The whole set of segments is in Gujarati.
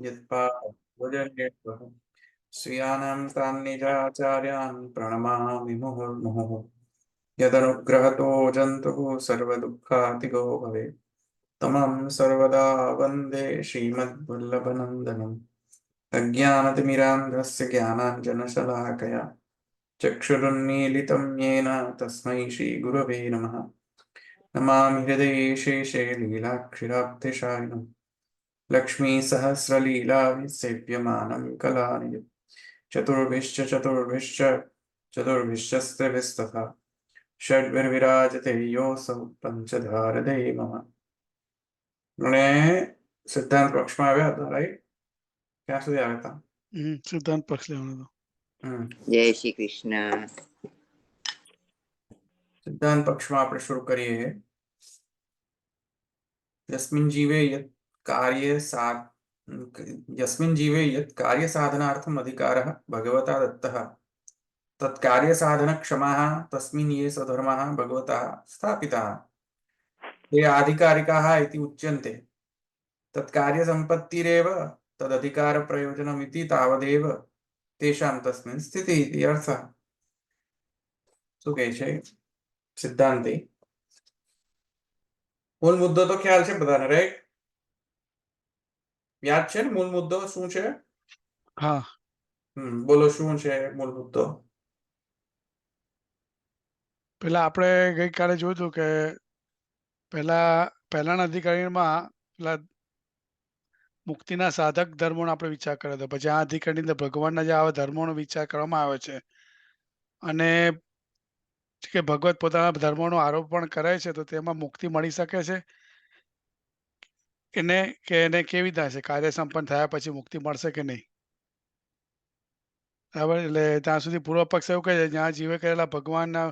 यत्पादभजन्येभ्यः श्रियाणां तान् निजाचार्यान् प्रणमामि मुहुर्मुहुः यदनुग्रहतो जन्तुः सर्वदुःखातिगो भवेत् तमं सर्वदा वन्दे श्रीमद्वल्लभनन्दनम् अज्ञानतिमिरान्धस्य ज्ञानाञ्जनशलाकया चक्षुरुन्मीलितं येन तस्मै श्रीगुरवे नमः नमामि हृदये शेषे लीलाक्षिराब्धिशायिनम् लक्ष्मीसहस्रलीलाभिसेव्यमानं कलानिधिम् चतुर्भिश्च षड्भिर्विराजते योऽसौ पंचधारदे मम મને સિદ્ધાંત પક્ષમાં આવ્યા હતા, રાઈટ? ક્યાં સુધી આવ્યા હતા? સિદ્ધાંત પક્ષ લેવાનો હતો. જય શ્રી કૃષ્ણ. સિદ્ધાંત પક્ષમાં આપણે શરૂ કરીએ. यस्मिन् जीवे यत् कार्य साधनार्थम अधिकारः भगवता दत्तः तत्कार्य साधन क्षमाः तस्मिन् ये स्वधर्माः भगवता स्थापिताः ते आधिकारिकाः इति उच्यन्ते तत्कार्य संपत्तिरेव तदधिकार प्रयोजनमिति तावदेव तेषां तस्मिन् स्थितिः इति अर्थः. શું કહે છે સિદ્ધાંતે? મૂળ મુદ્દો તો ખ્યાલ છે બધાને, રાઈટ? યાદ છે ને મૂળ મુદ્દો શું છે? હા. બોલો શું છે મૂળ મુદ્દો? પેલા આપણે ગઈકાલે જોયું હતું કે પહેલાના અધિકારીમાં પેલા મુક્તિના સાધક ધર્મોનો આપણે વિચાર કર્યો હતો. પછી આ અધિકારની અંદર ભગવાનના જે આવા ધર્મોનો વિચાર કરવામાં આવે છે અને કે ભગવત પોતાના ધર્મોનો આરોપ પણ કરે છે, તો તેમાં મુક્તિ મળી શકે છે એને કેવી રીતના છે? કાર્ય સંપન્ન થયા પછી મુક્તિ મળશે કે નહીં? બરાબર. એટલે ત્યાં સુધી પૂર્વ પક્ષ એવું કહે છે જ્યાં જીવે કરેલા ભગવાનના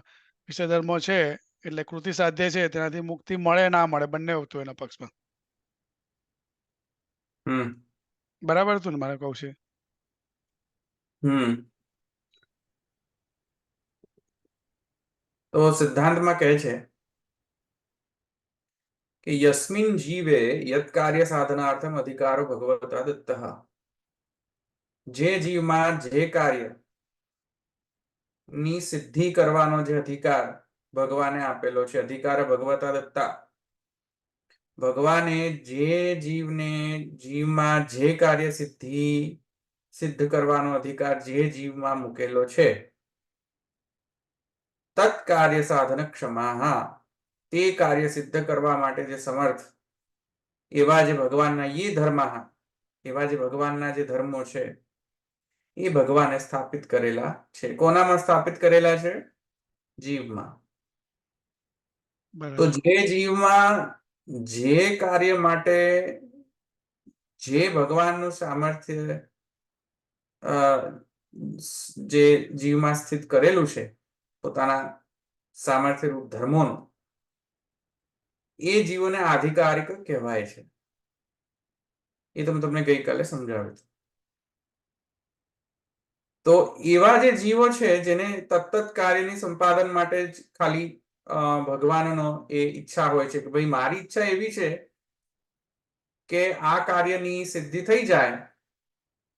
વિષય ધર્મો છે એટલે કૃતિ સાધ્ય છે, તેનાથી મુક્તિ મળે ના મળે બંને હતું એના પક્ષમાં. બરાબર હતું ને મારે કહું છે? તો સિદ્ધાંતમાં કહે છે કે યસ્મિન જીવે યત કાર્ય સાધનાર્થમ અધિકારો ભગવતા દત્તઃ, જે જીવમાં જે કાર્ય ની સિદ્ધિ કરવાનો જે અધિકાર ભગવાને આપેલો છે, અધિકાર ભગવતા દત્તા, ભગવાને જે જીવને જીવમાં જે કાર્ય સિદ્ધ કરવાનો અધિકાર જે જીવમાં મૂકેલો છે તત્કાર્ય સાધન ક્ષમા, તે કાર્ય સિદ્ધ કરવા માટે જે સમર્થ એવા જે ભગવાનના એવા જે ભગવાનના જે ધર્મો છે એ ભગવાને સ્થાપિત કરેલા છે. કોનામાં સ્થાપિત કરેલા છે? જીવમાં. તો જે જીવમાં જે કાર્ય માટે જે ભગવાનનું સામર્થ્ય જે જીવમાં સ્થિત કરેલું છે પોતાના સામર્થ્ય રૂપ ધર્મોનું, એ જીવોને આધિકારિક કહેવાય છે. એ તો તમને ગઈકાલે સમજાવ્યું. તો એવા જે જીવો છે જેને તત્ત કાર્યની સંપાદન માટે જ ખાલી ભગવાનનો એ ઈચ્છા હોય છે કે ભાઈ મારી ઈચ્છા એવી છે કે આ કાર્યની સિદ્ધિ થઈ જાય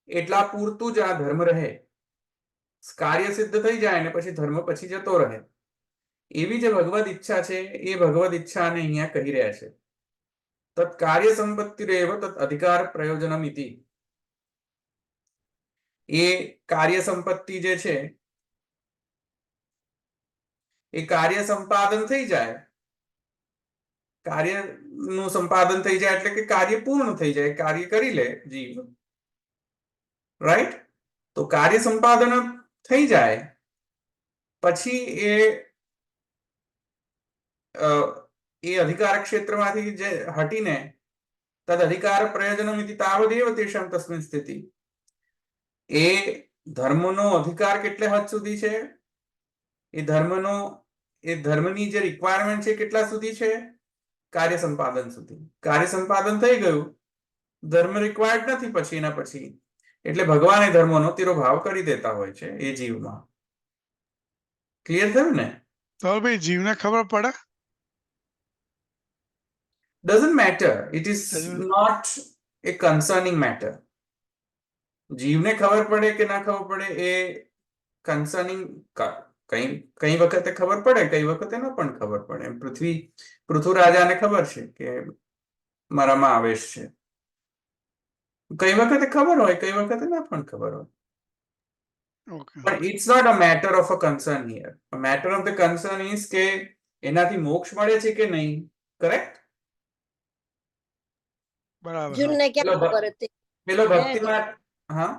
એટલા પૂરતું જ આ ધર્મ રહે, કાર્ય સિદ્ધ થઈ જાય ને પછી ધર્મ પછી જતો રહે. એવી જે ભગવદ ઈચ્છા છે એ ભગવદ ઈચ્છાને અહીંયા કહી રહ્યા છે. તત કાર્ય સંપત્તિરેવ તત અધિકાર પ્રયોજનમ ઇતિ. એ કાર્ય સંપત્તિ જે છે એ કાર્ય સંપાદન થઈ જાય, કાર્યનું સંપાદન થઈ જાય એટલે કે કાર્ય પૂર્ણ થઈ જાય, કાર્ય કરી લે જીવ, રાઈટ? તો કાર્ય સંપાદન થઈ જાય પછી એ અધિકાર ક્ષેત્રમાંથી જે હટીને તદ અધિકાર પ્રયોજનમિતિ તાવદેવ તેષાં તસ્મિન સ્થિતિ, એ ધર્મનો અધિકાર કેટલે હદ સુધી છે? એ ધર્મની જે રિક્વાયરમેન્ટ છે કેટલા સુધી છે? કાર્ય સંપાદન સુધી. કાર્ય સંપાદન થઈ ગયું, ધર્મ રિક્વાયર્ડ નથી પછી એના પછી, એટલે ભગવાન એ ધર્મનો તિરોભાવ કરી દેતા હોય છે એ જીવમાં. ક્લિયર થયું ને? તો ભાઈ જીવને ખબર પડે? Doesn't matter. It is not a concerning matter. જીવને ખબર પડે કે ના ખબર પડે એ કન્સર્નિંગ, કઈ વખતે ખબર પડે, કઈ વખતે ન પણ ખબર પડે. એમ પૃથુ રાજાને ખબર છે કે મારામાં આવેશ છે, કઈ વખતે ખબર હોય, કઈ વખતે ના પણ ખબર હોય. ઓકે. પણ it's not a matter of a concern here. A matter of the concern is કે એનાથી મોક્ષ મળે છે કે નહીં. કરેક્ટ? બરાબર. અર્જુન ને ક્યાં ખબર હતી? પેલો ભક્તિમાં, હા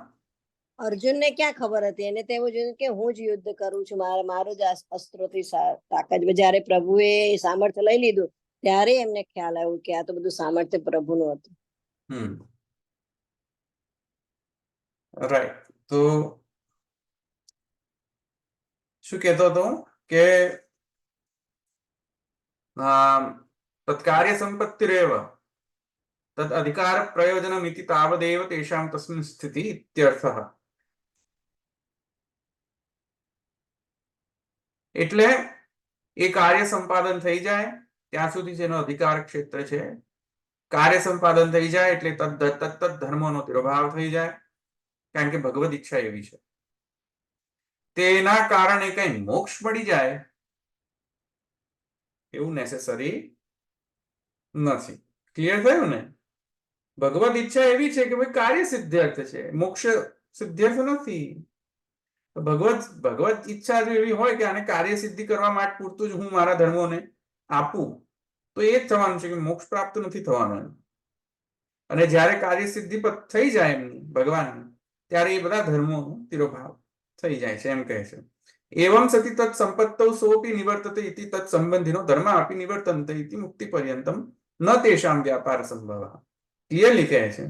અર્જુન ને ક્યાં ખબર હતી? એને તો એવું જોયું કે હું જ યુદ્ધ કરું છું, મારું જ અસ્ત્રોથી તાકાત. જયારે પ્રભુએ સામર્થ્ય લઈ લીધું ત્યારે એમને ખ્યાલ આવ્યું કે આ તો બધું સામર્થ્ય પ્રભુનું હતું. રાઈટ. તો શું કહેતો હતો કે તત્કાર્ય સંપત્તિરેવ તદ અધિકાર પ્રયોજનમિતિ તાવદેવ તેષામ તસ્મિન સ્થિતિ ઇત્યર્થઃ. એટલે એ કાર્ય સંપાદન થઈ જાય ત્યાં સુધી જેનો અધિકાર ક્ષેત્ર છે, કાર્ય સંપાદન થઈ જાય એટલે તત્ત ધર્મોનો તિરોભાવ થઈ જાય, કારણ કે ભગવદ ઈચ્છા એવી છે. તેના કારણે કઈ મોક્ષ મળી જાય એવું નેસેસરી નથી. ક્લિયર થયું ને? ભગવદ ઈચ્છા એવી છે કે ભાઈ કાર્ય સિદ્ધાર્થ છે, મોક્ષ સિદ્ધાર્થ નથી. ભગવત ઈચ્છા જો એવી હોય કે આને કાર્ય સિદ્ધિ કરવા માટે પૂરતું જ હું મારા ધર્મોને આપું, તો એ જ થવાનું છે કે મોક્ષ પ્રાપ્ત નથી થવાનું. અને જ્યારે કાર્ય સિદ્ધિ થઈ જાય એમની ભગવાનની, ત્યારે એ બધા ધર્મોનો તિરોભાવ થઈ જાય છે, એમ કહે છે. એવમ સતી તત્ સંપત્તૌ સોપી નિવર્તતે ઇતિ તત્ સંબંધિનો ધર્મ આપી નિવર્તન્તે ઇતિ મુક્તિ પર્યંતમ ન તેષામ વ્યાપાર સંભવ. ક્લિયરલી કહે છે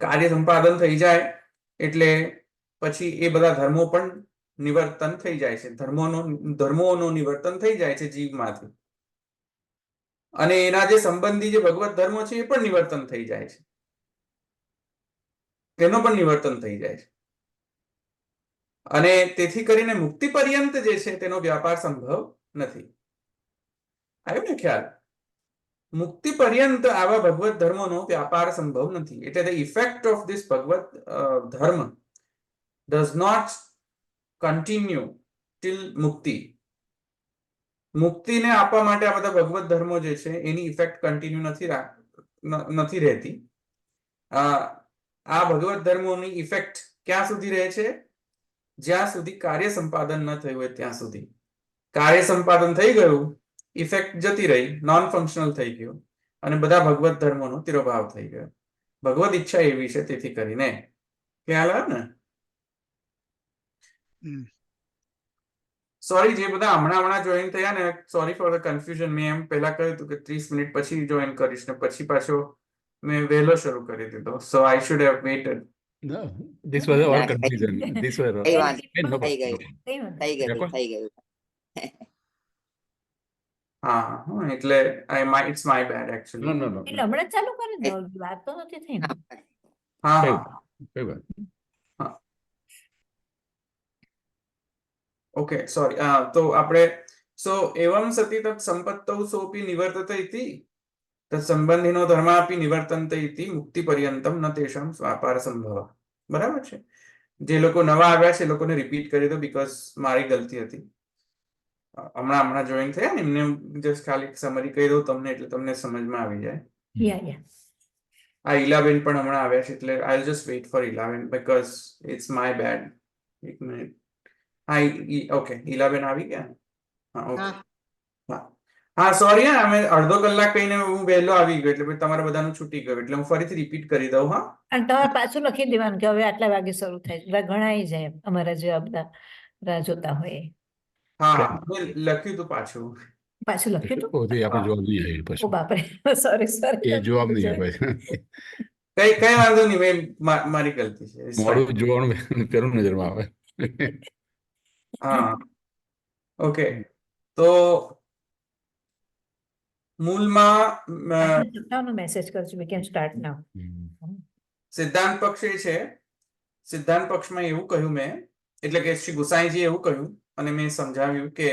કાર્ય સંપાદન થઈ જાય એટલે પછી એ બધા ધર્મો પણ નિવર્તન થઈ જાય છે, ધર્મોનું નિવર્તન થઈ જાય છે જીવમાંથી. અને એના જે સંબંધી જે ભગવત ધર્મો છે એ પણ નિવર્તન થઈ જાય છે, તેનો પણ નિવર્તન થઈ જાય છે. અને તેથી કરીને મુક્તિ પર્યંત જે છે તેનો વ્યાપાર સંભવ નથી. આવ્યું ને ખ્યાલ? મુક્તિ પર્યંત આવા ભગવત ધર્મોનો વ્યાપાર સંભવ નથી. એટલે ધ ઇફેક્ટ ઓફ ધીસ ભગવત ધર્મ does not continue till મુક્તિ. મુક્તિને આપવા માટે આ બધા ભગવત ધર્મો જે છે એની ઇફેક્ટ કન્ટિન્યુ નથી રહેતી. આ ભગવત ધર્મોની ઇફેક્ટ ક્યાં સુધી રહે છે? જ્યાં સુધી કાર્ય સંપાદન ન થયું હોય ત્યાં સુધી. કાર્ય સંપાદન થઈ ગયું, ઇફેક્ટ જતી રહી, નોન ફંક્શનલ થઈ ગયું, અને બધા ભગવત ધર્મોનો તિરોભાવ થઈ ગયો. ભગવત ઈચ્છા એવી છે, તેથી કરીને. ખ્યાલ આવે ને? સોરી, જે બધા હમણાં જોઈન થયા ને, સોરી ફોર ધ કન્ફ્યુઝન. મેં એમ પહેલા કહ્યું હતું કે 30 મિનિટ પછી જોઈન કરીશ ને પછી પાછો મેં વહેલો શરૂ કરી દીધો. So I should have waited. No, this was our ના, confusion. This was કઈ વાંધો no નહીં, થઈ problem. ગયું થઈ ગયું Record? થઈ ગયું. હા, એટલે it's my bad actually. No. એટલે હમણાં જ ચાલુ કરી દો, વાત તો નથી થઈ ને. હા કઈ હા કઈ વાત? Okay, sorry. તો આપણે એવમ સતી તત્ સંપત્તૌ સોપી નિવર્તતે ઇતિ તત્ સંબંધિનો ધર્માપી નિવર્તન્તે ઇતિ મુક્તિ પર્યંતમ ન તેષામ વ્યાપાર સંભવ. બરાબર છે? જે લોકો નવા આવ્યા છે એ લોકોને રિપીટ કરી દો, બીકોઝ મારી ગલતી હતી. હમણાં જોઈન થયા ને એમને જસ્ટ ખાલી સમરી કહી દઉં તમને, એટલે તમને સમજમાં આવી જાય. યા આ ઈલાબેન પણ હમણાં આવ્યા છે, એટલે I just wait for Ilaben because it's my bad. એક મિનિટ. હા, ઓકે, ઈલાબેન આવી ગયા. હા, ઓકે. હા, સોરી. અમે અડધો કલાક કહીને હું વહેલો આવી ગયો, એટલે તમારા બધાનું છૂટી ગયું, એટલે હું ફરીથી રિપીટ કરી દઉં. હા, અને તમારે પાછું લખી દેવાનું કે હવે આટલા વાગે શરૂ થાય છે. બધા ઘણાય જાય અમારા જેવા બધા રાહ જોતા હોય એ. હા, મેં લખ્યું તું પાછું. પાછું લખ્યું તું? ઓ તે આપણે જવાબ નહીં આવ્યો ઓ પછી. બાપરે, સોરી એ જવાબ નહીં આપ્યો. કઈ વાંધો નહીં, મેં મારી ગલતી છે. It's fine. મોડું જોવાનું પેલું નજરમાં આવે. હા, ઓકે. તો મૂળમાં મેસેજ કરજો, વી કેન સ્ટાર્ટ નાઉ. સિદ્ધાંત પક્ષ એ છે. સિદ્ધાંત પક્ષમાં એવું કહ્યું મેં, એટલે કે શ્રી ગુસાઈજી એવું કહ્યું અને મેં સમજાવ્યું કે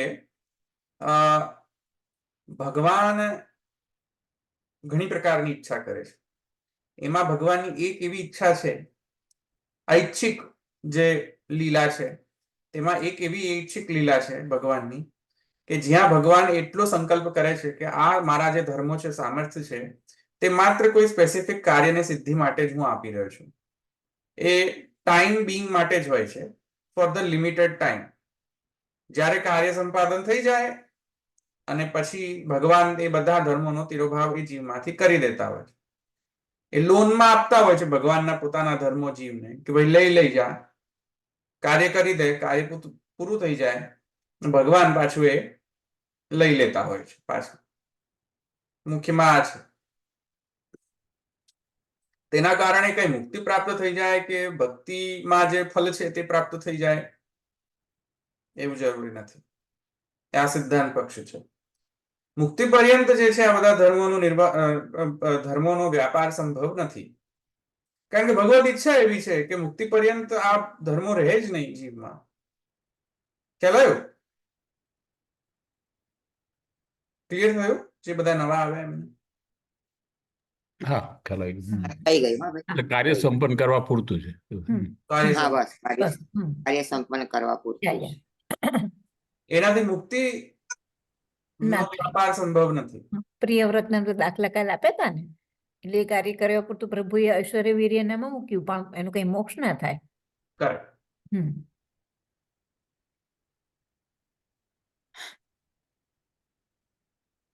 ભગવાન ઘણી પ્રકારની ઈચ્છા કરે છે. એમાં ભગવાનની એક એવી ઈચ્છા છે ઐચ્છિક જે લીલા છે તેમાં એક એવી ઐચ્છિક લીલા છે ભગવાનની કે જ્યાં ભગવાન એટલો સંકલ્પ કરે છે કે આ મારા જે ધર્મો છે, સામર્થ્ય છે, તે માત્ર કોઈ સ્પેસિફિક કાર્યને સિદ્ધિ માટે જ હું આપી રહ્યો છું. એ ટાઈમ બિંગ માટે જ હોય છે, ફોર ધ લિમિટેડ ટાઈમ. જ્યારે કાર્ય સંપાદન થઈ જાય અને પછી ભગવાન એ બધા ધર્મોનો તિરોભાવ એ જીવમાંથી કરી દેતા હોય છે. એ લોનમાં આપતા હોય છે ભગવાનના પોતાના ધર્મો જીવને કે ભાઈ લઈ જા, કાર્ય કરી દે, કાર્ય પૂરું થઈ જાય, ભગવાન પાછું એ લઈ લેતા હોય છે પાછું. મુખ્યમાં આ છે. તેના કારણે કઈ મુક્તિ પ્રાપ્ત થઈ જાય કે ભક્તિમાં જે ફલ છે તે પ્રાપ્ત થઈ જાય એવું જરૂરી નથી. આ સિદ્ધાંત પક્ષ છે. મુક્તિ પર્યંત જે છે આ બધા ધર્મોનો વ્યાપાર સંભવ નથી. કારણ કે ભગવદ ઈચ્છા એવી છે કે મુક્તિ પર્યંત આ ધર્મો રહે જ નહીં જીવમાં. ખ્યાલ ક્લિયર થયું? જે બધા નવા આવ્યા એમને હા, ખ્યાલ આવી ગયો. થઈ ગયું હા ભાઈ. એટલે કાર્ય સંપન્ન કરવા પૂરતું છે. કાર્ય હા સંપન્ન. બસ કાર્ય બસ કાર્ય સંપન્ન કરવા પૂરતું છે. એનાથી મુક્તિ નો ના. વ્યાપાર સંભવ નથી. પ્રિયવ્રતના તો દાખલા કાલ આપ્યા હતા ને, એટલે એ કાર્ય કરવા પૂરતું પ્રભુએ ઐશ્વર્ય વીર્યનામાં મૂક્યું, પણ એનું કઈ મોક્ષ ના થાય. કરેક્ટ. હમ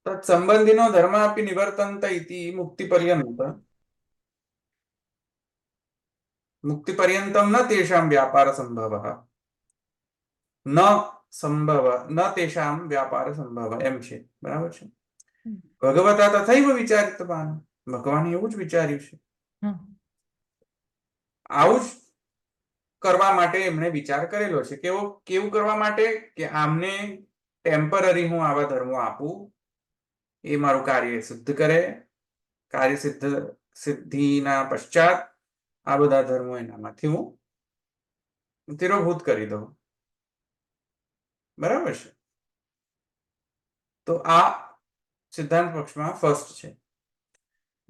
તત્સંબંધિનો ધર્માપि નિવર્તન્ત ઇતિ મુક્તિ પર્યંત મુક્તિ પર્યંતમ ન તેષામ વ્યાપાર સંભવઃ ન સંભવ ન તેષામ વ્યાપાર સંભવ એમ છે. બરાબર છે. ભગવતા તથૈવ વિચારિતવાન. ભગવાને એવું જ વિચાર્યું છે. આવું જ કરવા માટે એમણે વિચાર કરેલો છે. કેવું કરવા માટે કે આમને ટેમ્પરરી હું આવા ધર્મો આપું, એ મારું કાર્ય સિદ્ધ કરે, કાર્ય સિદ્ધિના પશ્ચાત આ બધા ધર્મો એનામાંથી હું તિરોભૂત કરી દઉં. બરાબર છે. તો આ સિદ્ધાંત પક્ષમાં ફર્સ્ટ છે.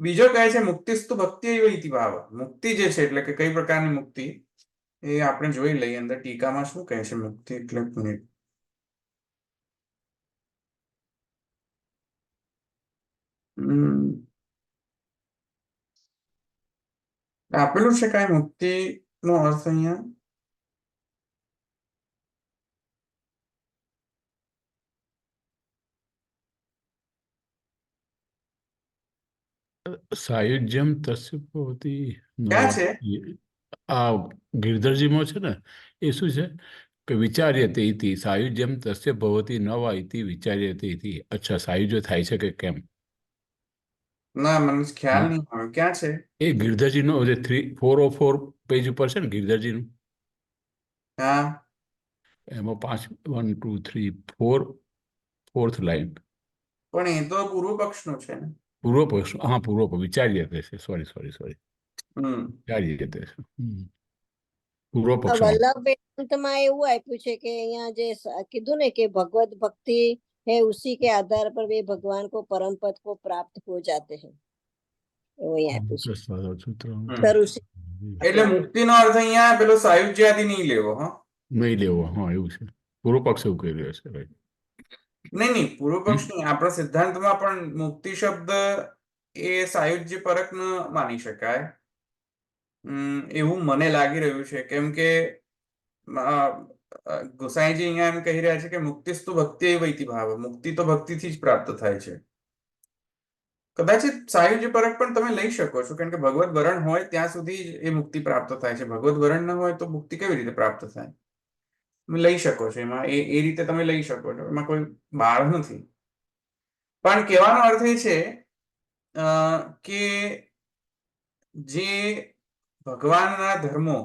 બીજો કહે છે મુક્તિસ્તુ ભક્તિ ઇતિ ભાવ. મુક્તિ જે છે એટલે કે કઈ પ્રકારની મુક્તિ એ આપણે જોઈ લઈએ અંદર ટીકામાં શું કહે છે મુક્તિ એટલે. આપેલું છે કઈ મુક્તિ નો અર્થ અહીંયા? સાયુજ્યમ તસ્ય ભવતી. ક્યાં છે? આ ગિરધરજીમાં છે ને, એ શું છે કે વિચાર્યતે ઇતિ સાયુજ્યમ તસ્ય ભવતી ન વા ઇતિ વિચાર્યતે ઇતિ. અચ્છા, સાયુજ્ય થાય છે કે કેમ? ના, મને ખ્યાલ નહીં આવે. ક્યાં છે? એ ગિરધરજીનો જે 404 પેજ ઉપર છે ને ગિરધરજીનું, હા, એમાં 5 1 2 3 4 4th લાઈન. પણ એ તો પૂર્વ પક્ષનું છે ને. પૂર્વ પક્ષ, હા પૂર્વ પક્ષ, વિચાર્યતે છે. સોરી હમ વિચાર્યતે છે. પૂર્વ પક્ષ. વલ્લભ વેદાંતમાં એવું આપ્યું છે કે અહીંયા જે કીધું ને કે ભગવત ભક્તિ है उसी के आधार पर वे भगवान को परम पद को प्राप्त हो जाते हैं. એવું અહીં આપ્યું છે. ખરું છે. એટલે મુક્તિનો અર્થ અહીંયા પેલો સાયુજ્યાદિ નહીં લેવો. હા, નહીં લેવો. હા, એવું છે. પૂર્વ પક્ષ એવું કહી રહ્યો છે. નહીં, પૂર્વ પક્ષ નહીં. આપણા સિદ્ધાંતમાં પણ મુક્તિ શબ્દ એ સાયુજ્ય પરક ન માની શકાય એવું મને લાગી રહ્યું છે. કેમ કે ગોસાઈજી અહીંયા એમ કહી રહ્યા છે કે મુક્તિસ્તુ ભક્તિ ઇતિ ભાવ. મુક્તિ તો ભક્તિથી જ પ્રાપ્ત થાય છે. કદાચિત સાયુજ્ય પરક પણ તમે લઈ શકો છો, કારણ કે ભગવત વરણ હોય ત્યાં સુધી જ એ મુક્તિ પ્રાપ્ત થાય છે. ભગવત વરણ ન હોય તો મુક્તિ કેવી રીતે પ્રાપ્ત થાય? તમે લઈ શકો છો એમાં, એ રીતે તમે લઈ શકો છો, એમાં કોઈ બાર નથી. પણ કહેવાનો અર્થ એ છે કે જે ભગવાનના ધર્મો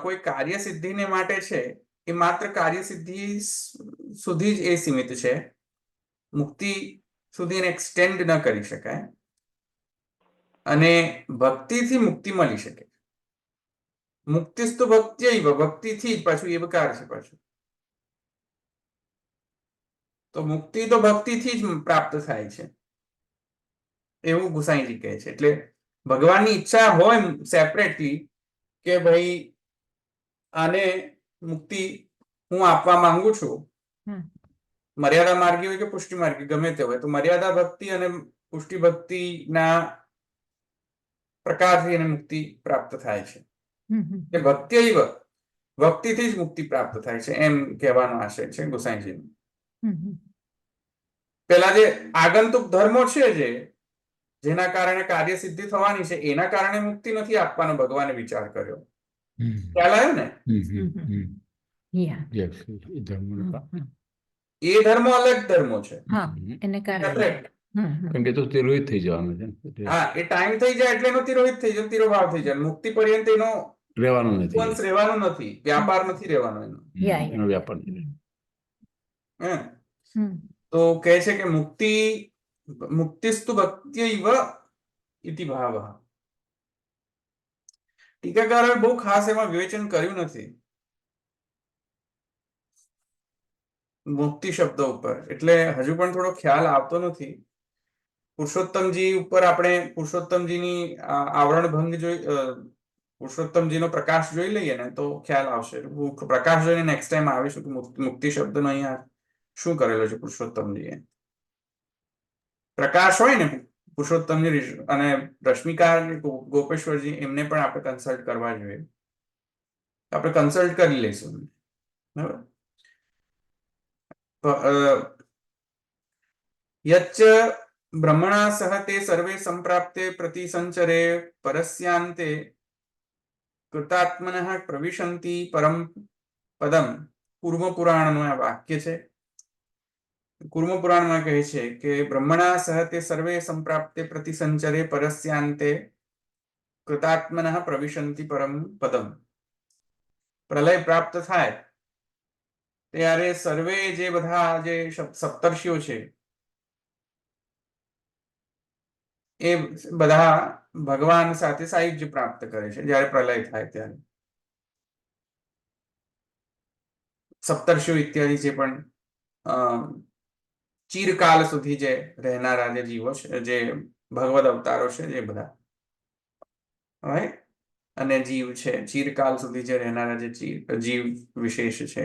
કોઈ કાર્ય સિદ્ધિને માટે છે એ માત્ર કાર્ય સિદ્ધિ સુધી જ એ સીમિત છે. મુક્તિ સુધી એને એક્સટેન્ડ ન કરી શકાય. અને ભક્તિથી મુક્તિ મળી શકે. મુક્તિસ્તુ ભક્ત્યૈવ. ભક્તિથી જ પાછું એ બકાર છે પાછું. તો મુક્તિ તો ભક્તિથી જ પ્રાપ્ત થાય છે એવું ગુસાઈજી કહે છે. એટલે ભગવાનની ઈચ્છા હોય સેપરેટલી કે ભાઈ આને મુક્તિ હું આપવા માંગુ છું, હમ. મર્યાદા માર્ગી હોય કે પુષ્ટિ માર્ગી ગમે તે હોય, તો મર્યાદા ભક્તિ અને પુષ્ટિ ભક્તિના પ્રકારથી એને મુક્તિ પ્રાપ્ત થાય છે. હમ, હમ, કે ભક્તિ ભક્તિથી જ મુક્તિ પ્રાપ્ત થાય છે એમ કહેવાનો આશય છે ગોસાઈજીનો. હમ, હમ. પેલા જે આગંતુક ધર્મો છે જેના કારણે કાર્ય સિદ્ધિ થવાની છે, એના કારણે મુક્તિ નથી આપવાનો ભગવાને વિચાર કર્યો. ખ્યાલ આવ્યો ને? Yeah. Yes, એ ધર્મનો હમ, ભાગ. હમ. એ ધર્મો અલગ ધર્મો છે, હા એને કારણે સેપરેટ. હમ, હમ. કારણ કે તો તિરોહિત થઈ જવાનું છે ને. એટલે હા, એ ટાઈમ થઈ જાય એટલે એનો તિરોહિત થઈ જાય, તિરોભાવ થઈ જાય. મુક્તિ પર્યંત એનો રહેવાનું નથી. વંશ રહેવાનું નથી, વ્યાપાર નથી રહેવાનો એનો. Yeah, એનો yeah. વ્યાપાર નથી. હે? હમ. તો કહે છે કે મુક્તિસ્તુ ભક્ત્યૈવ ઇતિ ભાવઃ. ટીકાકારોએ બહુ ખાસ એમાં વિવેચન કર્યું નથી મુક્તિ શબ્દ ઉપર, એટલે હજુ પણ થોડો ખ્યાલ આવતો નથી. પુરુષોત્તમજી ઉપર આપણે પુરુષોત્તમજીની આવરણ ભંગ પુરુષોત્તમજીનો પ્રકાશ જોઈ લઈએ ને તો ખ્યાલ આવશે. હું પ્રકાશ જોઈને નેક્સ્ટ ટાઈમ આવીશું કે મુક્તિ શબ્દનો અહીંયા શું કરેલો છે પુરુષોત્તમજીએ. પ્રકાશ હોય ને પુરુષોત્તમજી અને રશ્મિકા ગોપેશ્વરજી, એમને પણ આપણે કન્સલ્ટ કરવા જોઈએ. આપણે કન્સલ્ટ કરી લઈશું. બરાબર. યચ્ચ બ્રહ્મણા સહ તે સર્વે સંપ્રાપ્તે પ્રતિસંચરે પરસ્યાન્તે કૃતાત્મનઃ પ્રવિશન્તિ પરમ પદમ. કુર્મ પુરાણનું આ વાક્ય છે. કુર્મ પુરાણમાં કહે છે કે બ્રહ્મણા સહ તે સર્વે સંપ્રાપ્તે પ્રતિસંચરે પરસ્યાન્તે કૃતાત્મનઃ પ્રવિશન્તિ પરમ પદમ. પ્રલય પ્રાપ્ત થાય ત્યારે સર્વે જે બધા જે સપ્તર્ષિઓ છે એ બધા ભગવાન સાથે સાયુજ્ય પ્રાપ્ત કરે છે જ્યારે પ્રલય થાય ત્યારે. સપ્તર્ષિઓ ઇત્યાદિ જે પણ ચિરકાલ સુધી જે રહેનારા જે જીવો છે, જે ભગવદ અવતારો છે, જે બધા રાઈટ, અને જીવ છે, ચિરકાલ સુધી જે રહેનારા જે જીવ વિશેષ છે,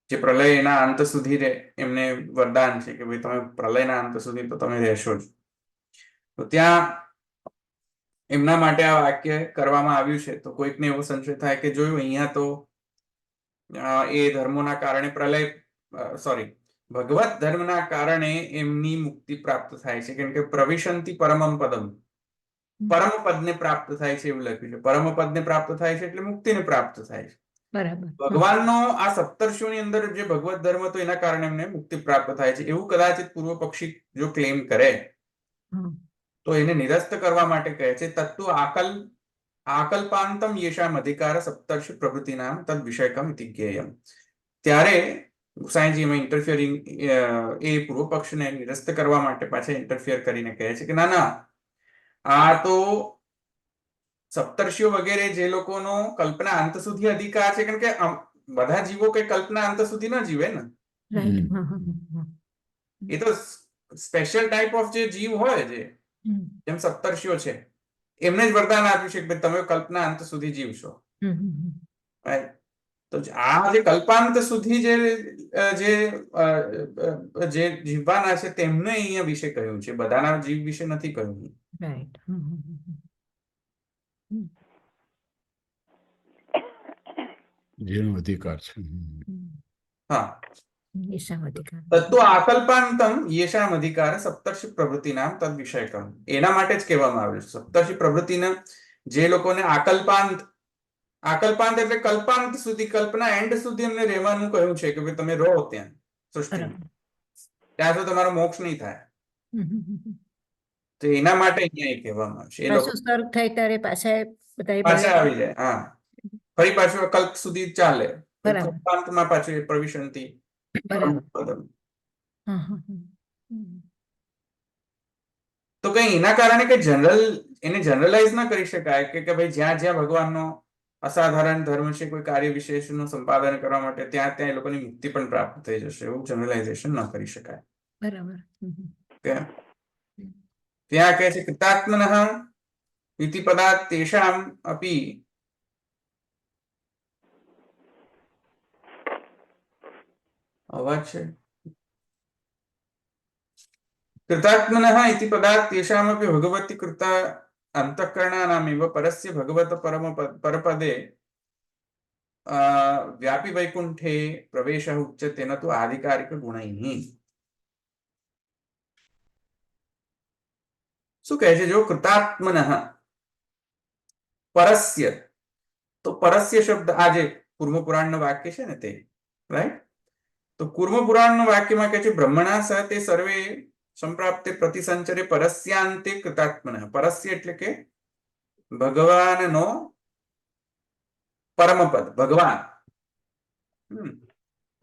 જે પ્રલયના અંત સુધી એમને વરદાન છે કે ભાઈ તમે પ્રલયના અંત સુધી તો તમે રહેશો જ. તો ત્યાં એમના માટે આ વાક્ય કરવામાં આવ્યું છે. તો કોઈકને એવો સંશય થાય કે જોયું અહીંયા તો એ ધર્મોના કારણે ભગવત ધર્મના કારણે એમની મુક્તિ પ્રાપ્ત થાય છે, કેમ કે પ્રવિશંતિ પરમમ પદમ, પરમ પદને પ્રાપ્ત થાય છે એવું લખ્યું છે. પરમ પદને પ્રાપ્ત થાય છે એટલે મુક્તિને પ્રાપ્ત થાય છે. બરાબર. ભગવાનનો આ સપ્તર્ષિઓની અંદર જે ભગવત ધર્મ હતો એના કારણે એમને મુક્તિ પ્રાપ્ત થાય છે એવું કદાચિત પૂર્વ પક્ષી જો ક્લેમ કરે હમ. તો એને નિરસ્ત કરવા માટે કહે છે તત્તુ આકલ્પાંતમ યેષામ અધિકાર સપ્તર્ષિ પ્રભૃતિનામ તદ વિષયકમ ઇતિ જ્ઞેયમ. ત્યારે ગુસાઈજી એમાં ઇન્ટરફિયરિંગ એ પૂર્વ પક્ષને નિરસ્ત કરવા માટે પાછા ઇન્ટરફિયર કરીને કહે છે કે ના, આ તો સપ્તર્ષિઓ વગેરે જે લોકોનો કલ્પના અંત સુધી અધિકાર છે, કેમ કે બધા જીવો કઈ કલ્પના અંત સુધી ન જીવે ને. રાઈટ. એ તો સ્પેશિયલ ટાઈપ ઓફ જે જીવ હોય છે, જેમ સપ્તર્ષિઓ છે, એમને જ વરદાન આપ્યું છે કે તમે કલ્પના અંત સુધી જીવશો. તો આ જે કલ્પાંત સુધી જે જીવવાના છે તેમને અહીંયા વિશે કહ્યું છે, બધાના જીવ વિશે નથી કહ્યું. રાઈટ. જેનો અધિકાર છે. હા, ઈશામ અધિકાર. તત્વ આકલ્પાંતમ યેષામ અધિકાર સપ્તર્ષિ પ્રવૃત્તિનામ તદ વિષયકમ. એના માટે જ કહેવામાં આવ્યું છે સપ્તર્ષિ પ્રવૃત્તિના જે લોકોને આકલ્પાંત એટલે કલ્પાંત સુધી, કલ્પના એન્ડ સુધી એમને રહેવાનું કહ્યું છે કે ભાઈ તમે રહો ત્યાં સૃષ્ટિમાં, ત્યાં સુધી તમારો મોક્ષ નહીં થાય. તો એના માટે અહીંયા એ કહેવામાં આવશે. એ લોકો પાછું સ્વર્ગ થાય ત્યારે પાછા બધા પાછા આવી જાય. હા, ફરી પાછું કલ્પ સુધી ચાલે. બરાબર. કલ્પાંતમાં પાછું એ પ્રવિશંતિ બરાબર. તો કઈ એના કારણે કઈ એને જનરલાઇઝ ના કરી શકાય કે ભાઈ જ્યાં જ્યાં ભગવાનનો અસાધારણ ધર્મ છે, કોઈ કાર્ય વિશેષનું સંપાદન કરવા માટે ત્યાં ત્યાં એ લોકોની મુક્તિ પણ પ્રાપ્ત થઈ જશે, એવું જનરલાઇઝેશન ન કરી શકાય. બરાબર. ત્યાં કહે છે કૃતાત્મનઃ ઇતિ પદાત તેષામ અપી અવાજ છે कृतात्मनः इति पदात् तेषामपि भगवति कृता अन्तःकरणानामेव परस्य भगवत परपदे व्यापी वैकुंठे प्रवेशः उच्यते न तु आधिकारिकगुणैः। શું કહે છે? જો કૃતાત્મનઃ પરસ્ય, તો પરસ્ય શબ્દ આ જે કુર્મ પુરાણનું વાક્ય છે ને તે, રાઈટ? તો કુર્મ પુરાણનું વાક્યમાં કહે છે બ્રહ્મણા સહ તે સર્વે સંપ્રાપ્તે પ્રતિસંચરે પરસ્યાંતે કૃતાત્મનઃ. પરસ્ય એટલે કે ભગવાનનો પરમપદ, ભગવાન.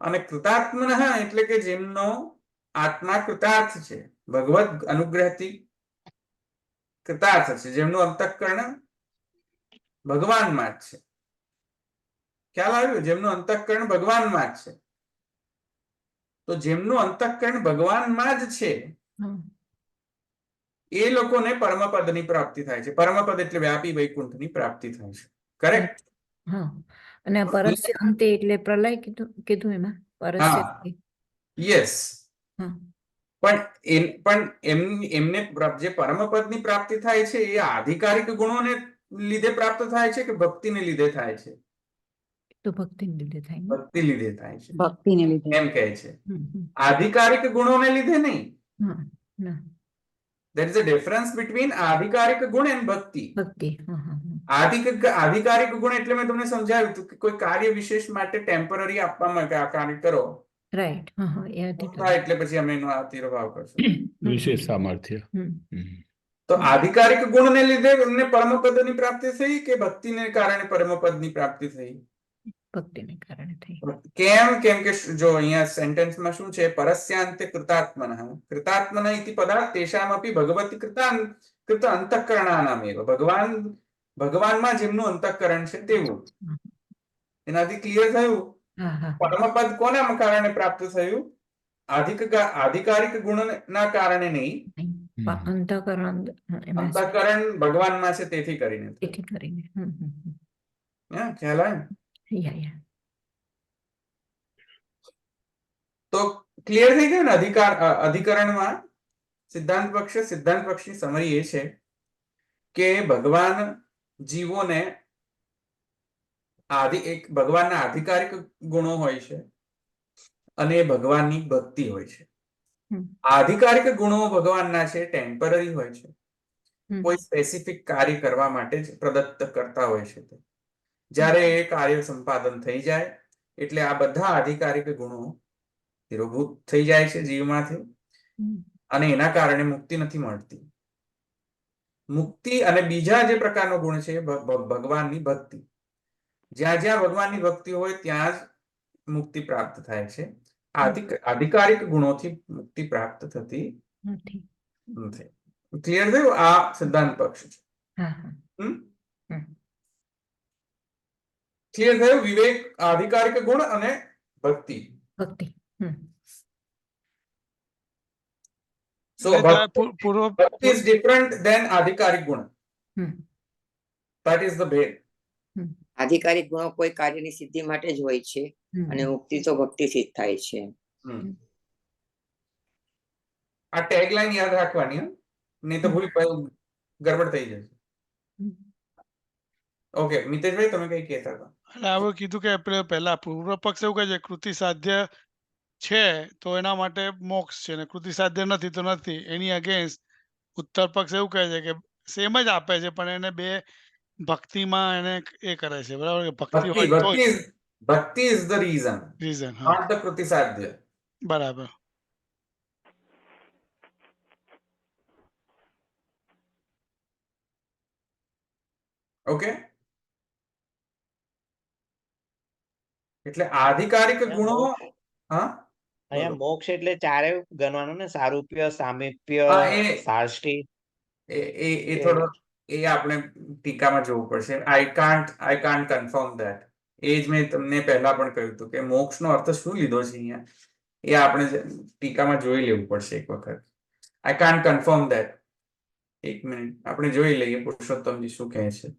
અને કૃતાત્મનઃ એટલે કે જેમનો આત્મા કૃતાર્થ છે, ભગવદ અનુગ્રહથી કૃતાર્થ છે, જેમનું અંતઃકરણ ભગવાનમાં જ છે. ખ્યાલ આવ્યો? જેમનું અંતઃકરણ ભગવાનમાં જ છે. તો જેમનું અંતઃકરણ ભગવાનમાં જ છે એ લોકોને પરમપદની પ્રાપ્તિ થાય છે. પરમપદ એટલે વ્યાપી વૈકુંઠની પ્રાપ્તિ થાય છે. કરેક્ટ? હા. અને આ પરસ્ય અંતે એટલે પ્રલય કીધું એમાં પરસ્ય અંતે. યસ. હા. પણ એમને જે પરમપદની પ્રાપ્તિ થાય છે એ આધિકારિક ગુણોને લીધે પ્રાપ્ત થાય છે કે ભક્તિને લીધે થાય છે? તો ભક્તિને લીધે થાય ને? ભક્તિ લીધે થાય છે, ભક્તિને લીધે. એમ કહે છે. હમ, હમ. આધિકારિક ગુણોને લીધે નહીં. હા, ના, There is a difference between આધિકારિક ગુણ and ભક્તિ. ભક્તિ. હા, હા, હા. આધિકારિક ગુણ એટલે મેં તમને સમજાવ્યું હતું કે કોઈ કાર્ય વિશેષ માટે ટેમ્પરરી આપવામાં કે આ કાર્ય કરો રાઈટ. હા, હા, એ અધિકાર. થાય એટલે પછી અમે એનો આ તિરોભાવ કરશું. વિશેષ સામર્થ્ય. હમ. તો આધિકારિક ગુણને લીધે એમને પરમપદની પ્રાપ્તિ થઈ કે ભક્તિને કારણે પરમપદની પ્રાપ્તિ થઈ? ભક્તિને કારણે થઈ. કેમ? કેમ કે જો અહીંયા સેન્ટેન્સમાં શું છે? પરસ્યાંતે કૃતાત્મનઃ. કૃતાત્મનઃ ઇતિ પદાत् તેષામપી ભગવતી કૃત અંતઃકરણાનામેવ. ભગવાનમાં જેમનું અંતઃકરણ છે તેવું. એનાથી ક્લિયર થયું હા, હા. પરમપદ કોના કારણે પ્રાપ્ત થયું? આધિકારિક ગુણના કારણે નહીં, અંતઃકરણ એમાં અંતઃકરણ ભગવાનમાં છે તેથી કરીને. તેથી કરીને. હમ, હમ, હમ. હા, ખ્યાલ આવે ને? યા, યા. તો ક્લિયર થઈ ગયું ને? અધિકરણમાં સિદ્ધાંત પક્ષની સમરી એ છે કે ભગવાન જીવોને ભગવાનના આધિકારિક ગુણો હોય છે અને એ ભગવાનની ભક્તિ હોય છે. આધિકારિક ગુણો ભગવાનના છે, ટેમ્પરરી હોય છે, કોઈ સ્પેસિફિક કાર્ય કરવા માટે જ પ્રદત્ત કરતા હોય છે. જ્યારે એ કાર્ય સંપાદન થઈ જાય એટલે આ બધા આધિકારિક ગુણો તિરોભૂત થઈ જાય છે જીવમાંથી અને એના કારણે મુક્તિ નથી મળતી. મુક્તિ અને બીજા જે પ્રકારનો ગુણ છે ભગવાનની ભક્તિ. જ્યાં જ્યાં ભગવાનની ભક્તિ હોય ત્યાં જ મુક્તિ પ્રાપ્ત થાય છે. આધિકારિક ગુણોથી મુક્તિ પ્રાપ્ત થતી નથી. નથી. ક્લિયર થયું? આ સિદ્ધાંત પક્ષ છે. હા, હા. ક્લિયર થયું? વિવેક, આધિકારિક ગુણ અને ભક્તિ. ભક્તિ. So પૂર્વ bhakti is different than adhikarik guna. That is the base. આધિકારિક ગુણો કોઈ કાર્યની સિદ્ધિ માટે જ હોય છે અને મુક્તિ તો ભક્તિથી જ થાય છે. આ ટેગ લાઈન યાદ રાખવાની, નહીં તો ભૂલ ગડબડ થઈ જશે. ઓકે, મિતેશભાઈ તમે કઈ કહેતા હતા? એટલે હવે કીધું કે પહેલા પૂર્વ પક્ષ એવું કહે છે કૃતિ સાધ્ય છે તો એના માટે મોક્ષ છે ને કૃતિ સાધ્ય નથી તો નથી. એની અગેન્સ્ટ ઉત્તર પક્ષ એવું કહે છે કે સેમ જ આપે છે પણ એને બે ભક્તિમાં એને એ કરે છે. બરાબર? કે ભક્તિ હોય તો ભક્તિ is the reason, not the kruti sadhya. બરાબર. ઓકે, એટલે આધિકારિક ગુણો. હા, અહીંયા મોક્ષ એટલે ચારે ગણવાનું ને, સારૂપ્ય, સામીપ્ય, સાષ્ટી. એ થોડો એ આપણે ટીકામાં જોવું પડશે. I can't confirm that. એ જ મેં તમને પહેલા પણ કહ્યું હતું કે મોક્ષનો અર્થ શું લીધો છે અહીંયા, એ આપણે ટીકામાં જોઈ લેવું પડશે એક વખત. આઈ કાન્ટ કન્ફર્મ ધેટ. એક મિનિટ આપણે જોઈ લઈએ પુરુષોત્તમજી શું કહે છે.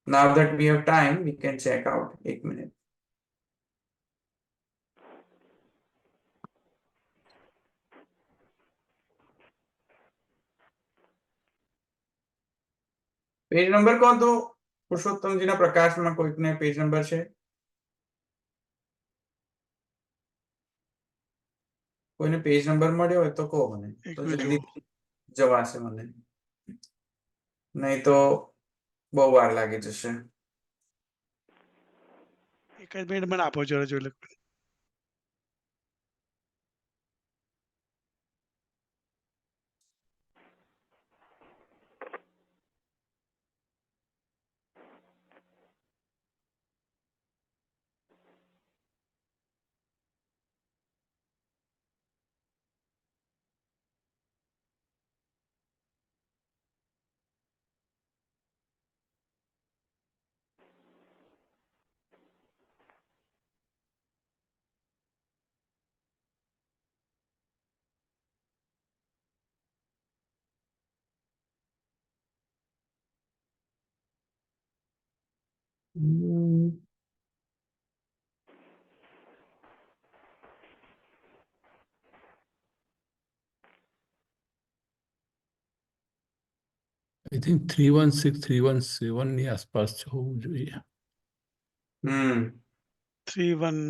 Now that we have time, we can check out. એક મિનિટ. પેજ નંબર કહો તો પુરુષોત્તમજીના પ્રકાશમાં કોઈકને પેજ નંબર છે? કોઈને પેજ નંબર મળ્યો હોય તો કહો મને, એક તો મિનિટ જલ્દી જુઓ. જવાશે મને, નહીં તો બહુ વાર લાગી જશે. એક જ મિનિટ મને આપો જરા જોઈ લઉં. આઈ થિંક 316 317 ની આસપાસ હોવું જોઈએ. 3-1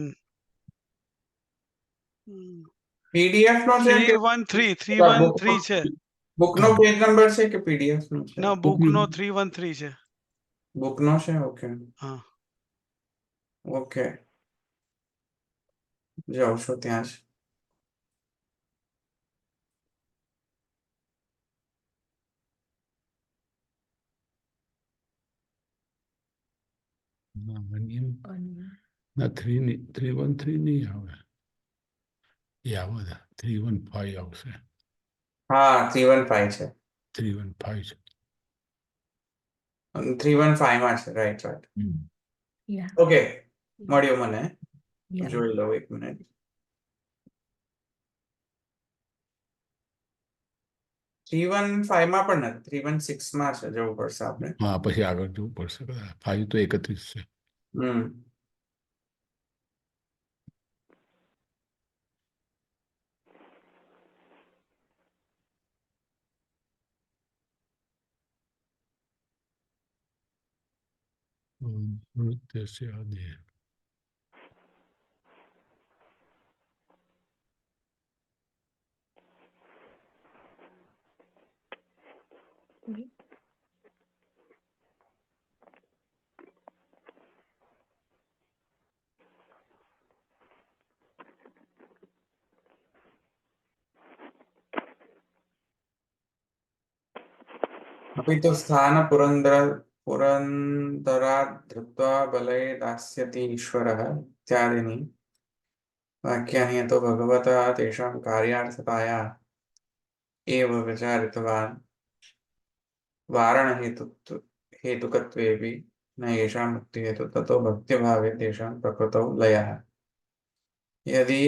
પીડીએફ નો છે કે 313 છે. બુક નો પેજ નંબર છે કે પીડીએફ નો છે? ના, બુક નો 313 છે. બુક નો છે. ઓકે હા, ઓકે, જાઉં છું ત્યાં જ. ના 313 નહીં આવે, એ આવે 315 આવશે. હા 315 છે, 315 છે. 315 માં છે. Right right. Yeah. ઓકે, મળ્યો મને. Yeah. જોઈ લઉં એક મિનિટ. 315 માં પણ નથી, 316 માં છે. જવું પડશે આપણે. હા, પછી આગળ જવું પડશે. 5 તો 31 છે. હમ નૃત્ય છે આદિ. अपि तो स्थान पुरंदरा धृत्वा बलये दास्यति ईश्वरः इत्यादीनि वाक्यानि तो भगवता तेषां कार्यार्थताया एव विचारितवान् हेतुकत्वेपि न येषां मुक्तिहेतु ततो भक्तिभावे तेषां प्रकृतौ लयः यदि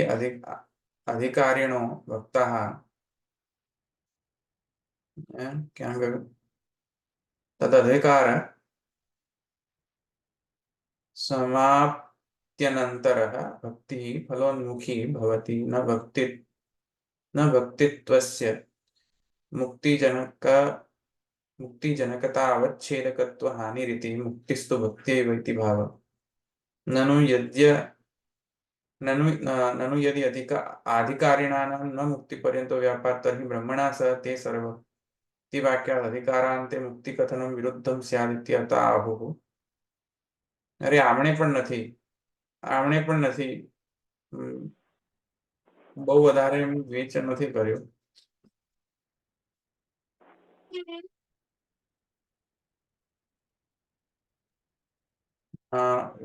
अधिकारिणो भक्ताः क्या तदधिकार समाप्त्यनन्तरः भक्तिः फलोन्मुखी भवति न भक्तित्वस्य मुक्तिजनकतावच्छेदकत्वहानिरिति मुक्तिस्तु भक्त्यैव इति भावः ननु यदि आधिकारिणानां न मुक्तिपर्यन्तो व्यापार तर्हि ब्रह्मणा सह ते सर्व इति वाक्यात् अधिकारान्ते मुक्तिकथनं विरुद्धं स्यादिति अत आहुः. अरे आमणे પણ નથી. બહુ વધારે વેચાણ નથી કર્યું.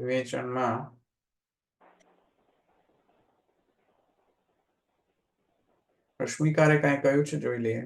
વેચાણમાં રશ્મિકારે કાંઈ કહ્યું છે, જોઈ લઈએ.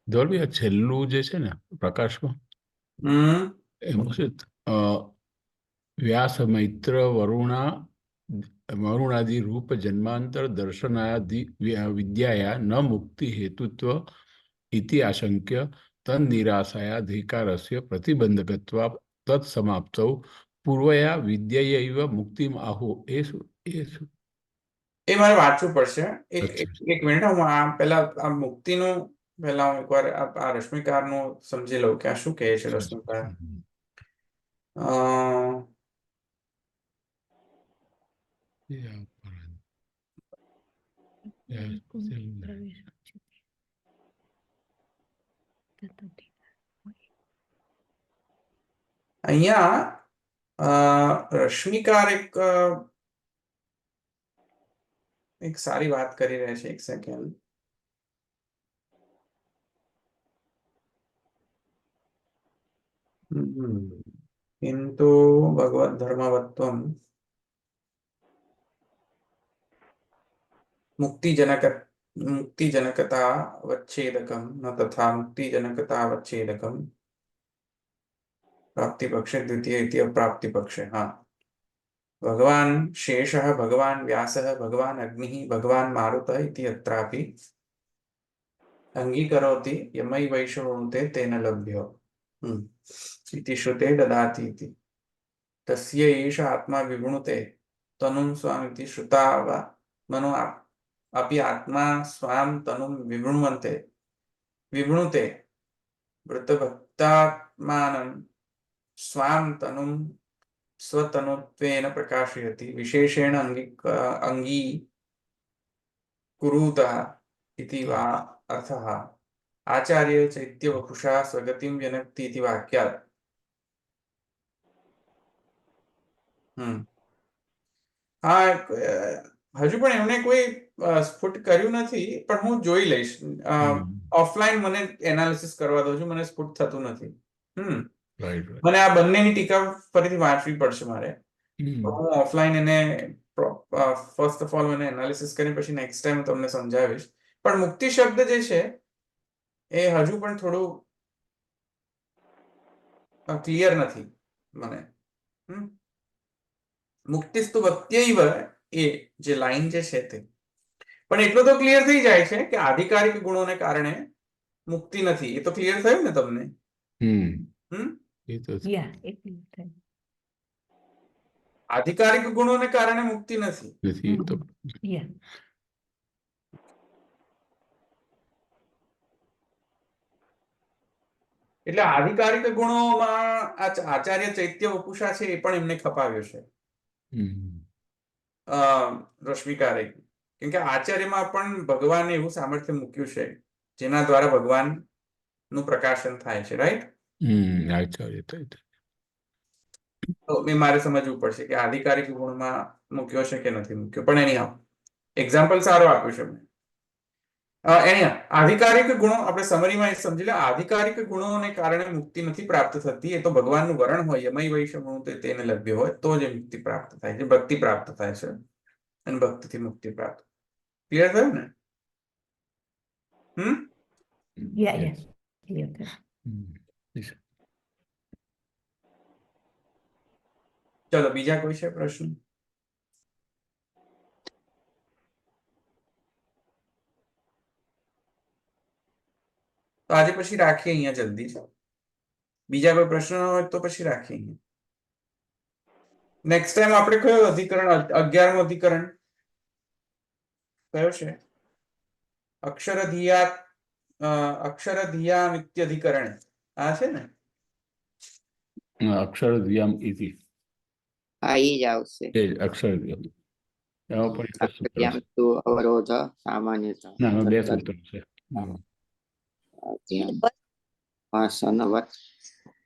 ધોળવી આ છેલ્લું જે છે ને પ્રકાશમાં એમાં છે વ્યાસ મૈત્ર વરુણાદિ રૂપ જન્માંતર દર્શનાદિ વિદ્યાયા ન મુક્તિ હેતુત્વ ઇતિ આશંક્ય તન્નિરાશાયાધિકારસ્ય પ્રતિબંધકત્વા તત્સમાપ્તૌ પૂર્વયા વિદ્યયૈવ મુક્તિમ આહુ. એ શું? એ મારે વાંચવું પડશે. અચ્છા. એક મિનિટ, હું આ પહેલા આ મુક્તિનું પહેલા હું એકવાર આ રશ્મિકારનું સમજી લઉં કે આ શું કહે છે રશ્મિકાર. અહીંયા રશ્મિકાર એક સારી વાત કરી રહ્યા છે. એક સેકન્ડ. કિંતુ ભગવદ ધર્મવત્વમ મુક્તિજનકતા વચ્છેદકમ ન તથા મુક્તિજનકતા વચ્છેદકમ પ્રાપ્તિ પક્ષે દ્વિતીય ઇતિ અપ્રાપ્તિ પક્ષે. હા, ભગવાન શેષઃ ભગવાન વ્યાસઃ ભગવાન અગ્નિઃ ભગવાન મારુતઃ ઇતિ અત્રાપि અંગીકરોતિ યમૈ વૈષણુતે તેન લભ્યો ઇતિ શ્રુતે દદાતિ ઇતિ તસ્ય એષ આત્મા વિવૃણુતે તનું સ્વામ ઇતિ શ્રુતાવ મનો अपि आत्मा स्वाम तनुं विवृणुते वृत्तभक्तात्मानं स्वाम तनुं स्वतनुत्वेन प्रकाशयति विशेषेण अंगीकुरुतः इति वा अर्थः. आचार्य चैत्य वपुषा स्वगतिं जनक्ति इति वाक्यात्. હજુ પણ એમને કોઈ સ્ફુટ કર્યું નથી, પણ હું જોઈ લઈશ. ઓફલાઈન મને એનાલિસિસ કરવા દઉં છું, મને સ્ફુટ થતું નથી. મને આ બંનેની ટીકા ફરીથી વાંચવી પડશે મારે. હું ઓફલાઈન એને ફર્સ્ટ ઓફ ઓલ મને એનાલિસિસ કરીને પછી નેક્સ્ટ ટાઈમ તમને સમજાવીશ. પણ મુક્તિ શબ્દ જે છે એ હજુ પણ થોડું ક્લિયર નથી મને. મુક્તિસ્તુ ભક્ત્યૈવ એ જે લાઈન જે છે તે પણ એટલો તો ક્લિયર થઈ જાય છે કે આધિકારિક ગુણોને કારણે મુક્તિ નથી. એ તો ક્લિયર થયું ને તમને? આધિકારિક ગુણોને કારણે મુક્તિ નથી. એટલે આધિકારિક ગુણોમાં આચાર્ય ચૈત્ય વપુષા છે એ પણ એમને ખપાવ્યો છે રશ્મિકારે. કેમ કે આચાર્યમાં પણ ભગવાને એવું સામર્થ્ય મૂક્યું છે જેના દ્વારા ભગવાન નું પ્રકાશન થાય છે. રાઈટ? તો મારે સમજવું પડશે કે આધિકારિક ગુણમાં મૂક્યો છે કે નથી મૂક્યો. પણ એની એક્ઝામ્પલ સારો આપ્યું છે મેં. આધિકારિક ગુણો આપણે સમરીમાં સમજી લે. આધિકારિક ગુણોને કારણે મુક્તિ નથી પ્રાપ્ત થતી. એ તો ભગવાનનું વરણ હોય, યમૈ વૈષણુતે તેને લભ્ય હોય તો જ મુક્તિ પ્રાપ્ત થાય છે, ભક્તિ પ્રાપ્ત થાય છે. અને ભક્તિથી મુક્તિ પ્રાપ્ત. ક્લિયર થયું ને? ચલો, બીજા કોઈ છે પ્રશ્ન? તો આજે પછી રાખીએ અહીંયા જલ્દી. બીજા કોઈ પ્રશ્ન હોય તો પછી રાખીએ અહીંયા. નેક્સ્ટ ટાઈમ આપણે કયો અધિકરણ? 11મું અધિકરણ કયો છે? અક્ષરધિયા મિત્યધિકરણ. આ છે ને? અક્ષરધિયામ ઇતિ. હા, એ જ આવશે. અક્ષરધિયામ. એમાં પણ એક સૂત્ર છે. અવરોધ સામાન્યતા. ના, બે સૂત્ર છે.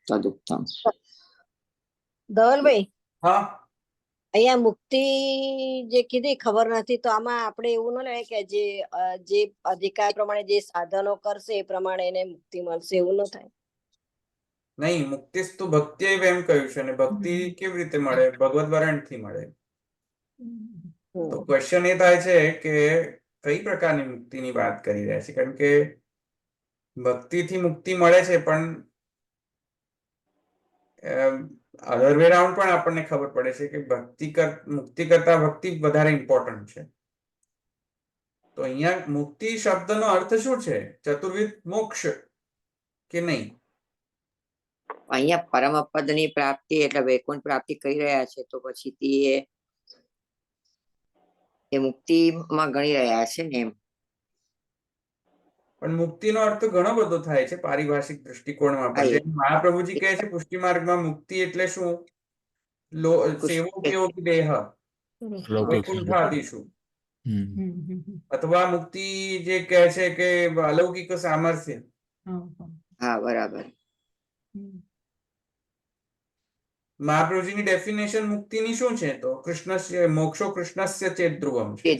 તદુત્તમ. ધવલભાઈ, હા, અહીંયા મુક્તિ જે કીધી ખબર નથી, તો આમાં આપણે એવું ન લેવાય કે જે અધિકાર પ્રમાણે જે સાધનો કરશે એ પ્રમાણે એને મુક્તિ મળશે, એવું ન થાય? નહીં, મુક્તિસ્તુ ભક્ત્યૈવ એમ કહ્યું છે. અને ભક્તિ કેવી રીતે મળે? ભગવદ વરણથી મળે. તો ક્વેશ્ચન એ થાય છે કે કઈ પ્રકારની મુક્તિની વાત કરી રહ્યા છે? કારણ કે ભક્તિથી મુક્તિ મળે છે, પણ અધર વે રાઉન્ડ પણ આપણને ખબર પડે છે કે મુક્તિ કરતા ભક્તિ વધારે ઇમ્પોર્ટન્ટ છે. તો અહીંયા મુક્તિ શબ્દનો અર્થ શું છે? ચતુર્વિધ મોક્ષ કે નહીં? અહીંયા પરમ પદની પ્રાપ્તિ એટલે વૈકુંઠ પ્રાપ્તિ કહી રહ્યા છે, તો પછી એ મુક્તિમાં ગણી રહ્યા છે ને એમ. પણ મુક્તિનો અર્થ ઘણો બધો થાય છે પારિભાષિક દૃષ્ટિકોણમાં હા, પણ. એ. જેમ મહાપ્રભુજી કહે છે પુષ્ટિ માર્ગમાં મુક્તિ એટલે શું? સેવોપયોગી દેહ લૌકિક વૈકુંઠાદિષુ. હમ. અથવા મુક્તિ જે કહે છે કે અલૌકિક સામર્થ્ય. હા, બરાબર. મહાપ્રભુજીની ડેફિનેશન મુક્તિની શું છે? તો કૃષ્ણસ્ય મોક્ષો કૃષ્ણસ્ય ચેત ધ્રુવમ છે.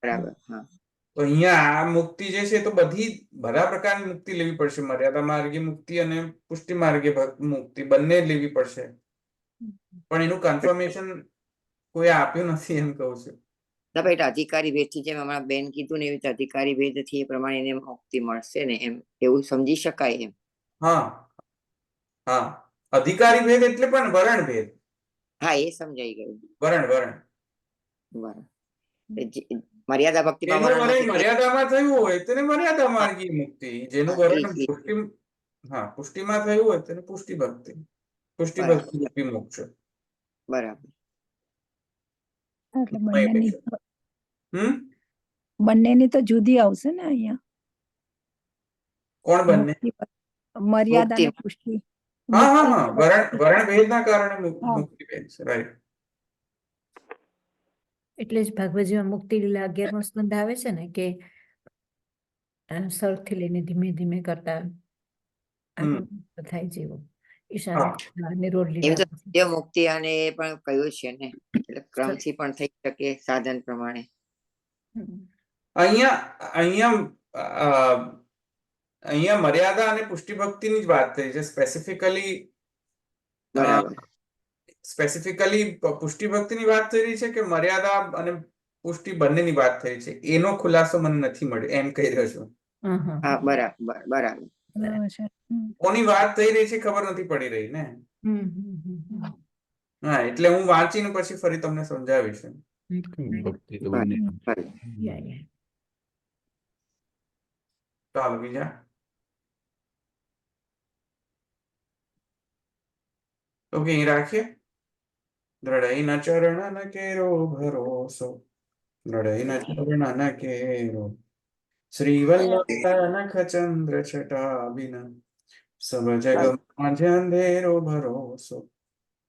બરાબર. હા, તો અહીંયા આ મુક્તિ જે છે તો બધા પ્રકારની મુક્તિ લેવી પડશે. મર્યાદા માર્ગી મુક્તિ અને પુષ્ટિ માર્ગી મુક્તિ બંને લેવી પડશે. પણ એનું કન્ફર્મેશન કોઈ આપ્યું નથી એમ કહું છું. એટલે અધિકારી ભેદ થી જેમ હમણાં બેન કીધું ને એવી રીતે અધિકારી ભેદ થી એ પ્રમાણે એને મુક્તિ મળશે ને એમ, એવું સમજી શકાય એમ. હા હા, અધિકારી ભેદ એટલે પણ વરણ ભેદ. હા, એ સમજાઈ ગયું. વરણ બરાબર. મર્યાદા ભક્તિમાં જેનું વરણ વરણ નથી. મર્યાદામાં થયું હોય તેને મર્યાદા માર્ગી મુક્તિ, જેનું હા, વરણ પુષ્ટિમાં થયું હોય તેને પુષ્ટિ ભક્તિ રૂપી મોક્ષ. બરાબર. એટલે બંનેની હમ બંનેની તો જુદી આવશે ને અહીંયા કોણ બંને? મુક્તિ મર્યાદા ને મુક્તિ. પુષ્ટિ. હા હા મુક્તિ હા, વરણ ભેદના કારણે મુક્તિ ભેદ છે. રાઈટ. એટલે જ ભાગવતજીમાં મુક્તિ લીલા 11મો સ્કંદ આવે છે ને કે સૌથી લઈને ધીમે ધીમે કરતા આગળ થાય જેવું ઈશાન નિરોધ એમ લીલા તો સત્ય મુક્તિ અને એ પણ કહ્યું છે ને, એટલે ક્રમથી પણ થઈ શકે સાધન પ્રમાણે. અહીંયા મર્યાદા અને પુષ્ટિ ભક્તિની જ વાત થઈ છે. બરાબર. સ્પેસિફિકલી પુષ્ટિ ભક્તિની વાત થઈ રહી છે કે મર્યાદા અને પુષ્ટિ બંનેની વાત થઈ છે? એનો ખુલાસો મને નથી મળ્યો એમ કહી રહ્યો છું. હા, બરાબર. બરાબર છે. કોની વાત થઈ રહી છે ખબર નથી પડી રહી ને. હા, એટલે હું વાંચીને પછી ફરી તમને સમજાવીશ. ભક્તિ તો બંને. ચાલો બીજા. ઓકે, રાખીએ. દ્રઢઈ ન ચરણ ન કેરો ભરોસો, દ્રઢઈ ન ચરણ ન કેરો, શ્રી વલ્લભ નખ ચંદ્ર છટા બિન, સબ જગ માঝে અંધેરો ભરોસો,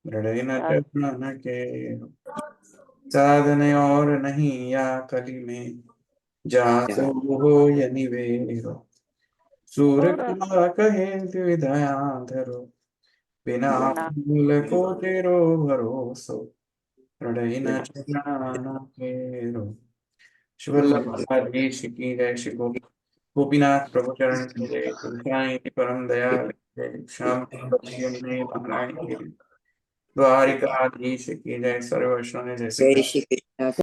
દ્રઢઈ ન ચરણ ન કેરો, साधन और नहीं या कली में, जा होय निवेरो, सूर का कहे विदया धरो, बिना मूल को तेरो भरोसो, हृदय न चढ़ाना केरो. शिवल्लभाधीश की जय, श्री गोपीनाथ प्रभु चरण की जय, तुलसाई परम दयाल जय, श्याम द्वारिकाधीश की जय, सर्व वैष्णव जय श्री જય कृष्ण. શ્રી કૃષ્ણ.